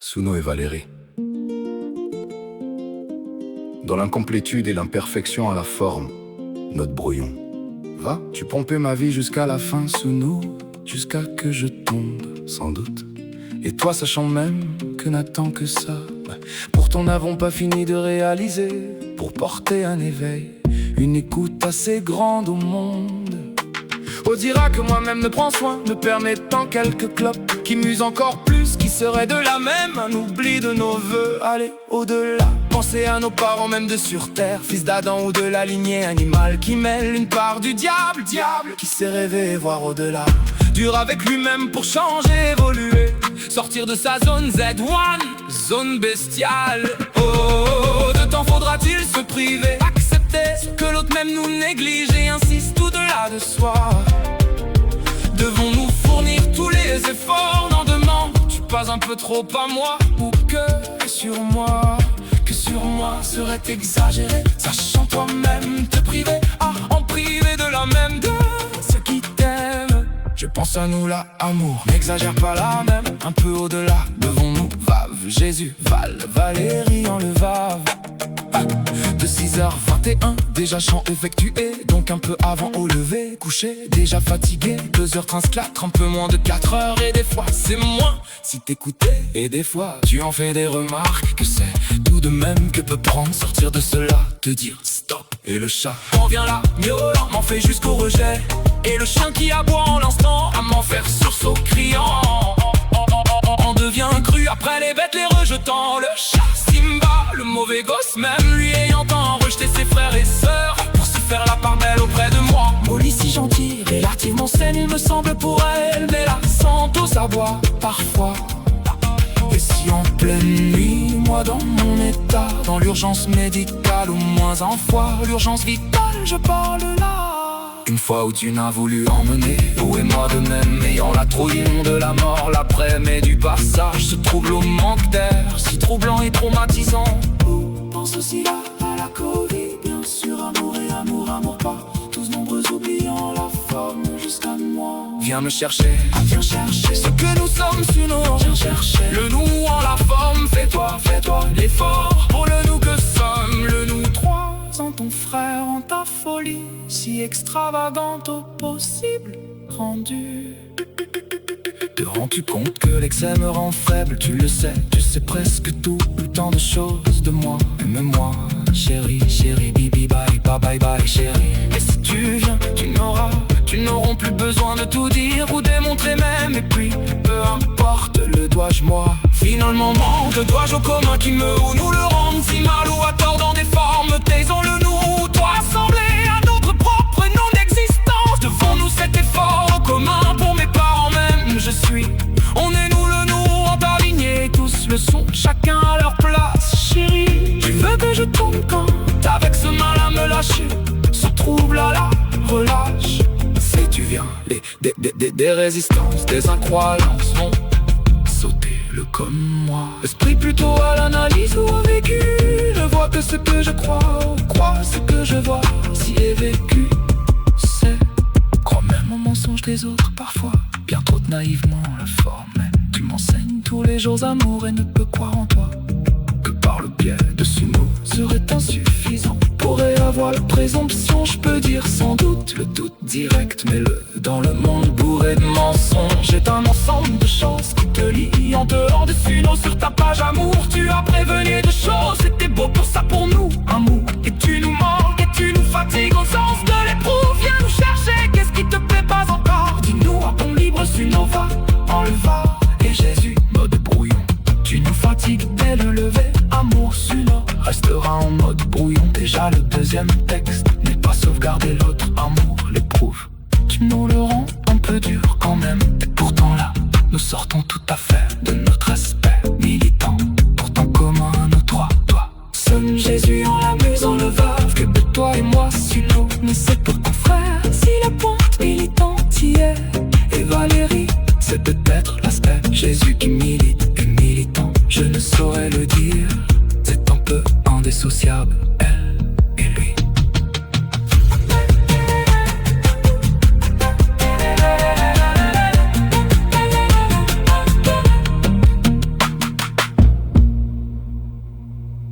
Suno et Valérie. Dans l'incomplétude et l'imperfection à la forme, notre brouillon. Va, tu pompais ma vie jusqu'à la fin, Suno, jusqu'à que je tombe, sans doute. Et toi, sachant même que n'attends que ça, pourtant n'avons pas fini de réaliser, pour porter un éveil, une écoute assez grande au monde. On dira que moi-même ne prends soin, me permettant quelques clopes qui musent encore plus, qui serait de la même, un oubli de nos voeux, aller au-delà. Penser à nos parents même de sur terre, fils d'Adam ou de la lignée animale, qui mêle une part du diable, qui sait rêver et voir au-delà. Dur avec lui-même pour changer, évoluer, sortir de sa zone Z1, zone bestiale. Oh, de temps faudra-t-il se priver, accepter que l'autre même nous néglige et insiste au-delà de soi. Devons-nous fournir tous les efforts? N'en demandes-tu pas un peu trop à moi? Ou que sur moi serait exagéré, sachant toi-même te priver, en priver de la même de ceux qui t'aiment. Je pense à nous là, amour, n'exagère pas la même, un peu au-delà. Devons-nous Vave, Jésus, Val, Valérie en le Vave. De 6h21, déjà chant effectué, donc un peu avant au lever, couché, déjà fatigué, 2h15, un peu moins de 4h, et des fois c'est moins si t'écoutais, et des fois tu en fais des remarques, que c'est tout de même que peut prendre sortir de cela, te dire stop, et le chat en vient là, miaulant, m'en fait jusqu'au rejet, et le chien qui aboie en l'instant, à m'en faire sursaut criant, on devient cru après les bêtes les rejetant, le chat Simba, le mauvais gosse même lui ayant tant rejeté ses frères et sœurs pour se faire la part belle auprès de moi. Molly si gentille, relativement saine il me semble pour elle, mais la Santos aboie parfois. Et si en pleine nuit, moi dans mon état, dans l'urgence médicale au moins en fois, l'urgence vitale je parle là. Une fois où tu n'as voulu emmener, où et moi de même, ayant la trouille de la mort, l'après-mais du passage, se trouble au manque d'air, si troublant et traumatisant. Pense aussi là à la Covid, bien sûr, amour et amour, amour pas, tous nombreux oubliant la forme jusqu'à moi. Viens me chercher, viens chercher ce que nous sommes sur nos, viens chercher le nous en la forme, fais-toi l'effort pour le nous que sommes, le nous trois. En ton frère, en ta folie, si extravagante au possible rendu. Te rends-tu compte que l'excès me rend faible? Tu le sais, tu sais presque tout, tant de choses de moi. Aime-moi, chérie, bibi, bye, bye, chérie. Et si tu viens, tu n'auras plus besoin de tout dire ou démontrer même. Et puis, peu importe, le dois-je moi? Finalement, manque, dois-je au commun qui me ou nous le rendre si mal ou à tort dans des formes? Taisons-le nous, toi assemblé à notre propre non-existence. Devons-nous cet effort en commun pour mes parents même? Je suis, on est nous le nous, en ta lignée, tous le sont, chacun à leur place. Chérie, tu veux que je tombe quand avec ce mal à me lâcher, ce trouble à la relâche. Si tu viens, des résistances, des incroyances vont sauter le comme moi. Esprit plutôt à l'analyse ou au vécu, ne vois que ce que je crois ce que je vois. Si est vécu, c'est crois même au mensonge des autres parfois, bien trop naïvement la forme. Mais tu m'enseignes tous les jours amour et ne peux croire en toi que par le biais de ce mot serait insuffisant. Pourrais avoir la présomption, je peux dire sans doute le doute direct, mais dans le monde bourré de mensonges, c'est un ensemble de choses qui te lient en dehors des funeaux. Sur ta page amour, tu as prévenu de choses, c'était beau pour ça pour nous, amour. Et tu nous manques et tu nous fatigues au sens de l'épreuve. Viens nous chercher, qu'est-ce qui te plaît pas encore? Dis-nous à ton libre Sunova, enleva et Jésus, mode brouillon. Tu nous fatigues dès le lever, amour Suno restera en mode brouillon. Déjà le deuxième texte n'est pas sauvegardé, l'autre amour l'éprouve. Tu nous le rends un peu dur quand même, et pourtant là, nous sortons tout à fait de notre aspect militant. Pourtant commun nous trois, toi sonne Jésus en l'amusant le Vave, que de toi et moi Suno, mais c'est pour ton frère. Si la pointe militante y est, et Valérie, c'est peut-être l'aspect Jésus qui milite et militant. Je ne saurais le dire, c'est un peu indissociable.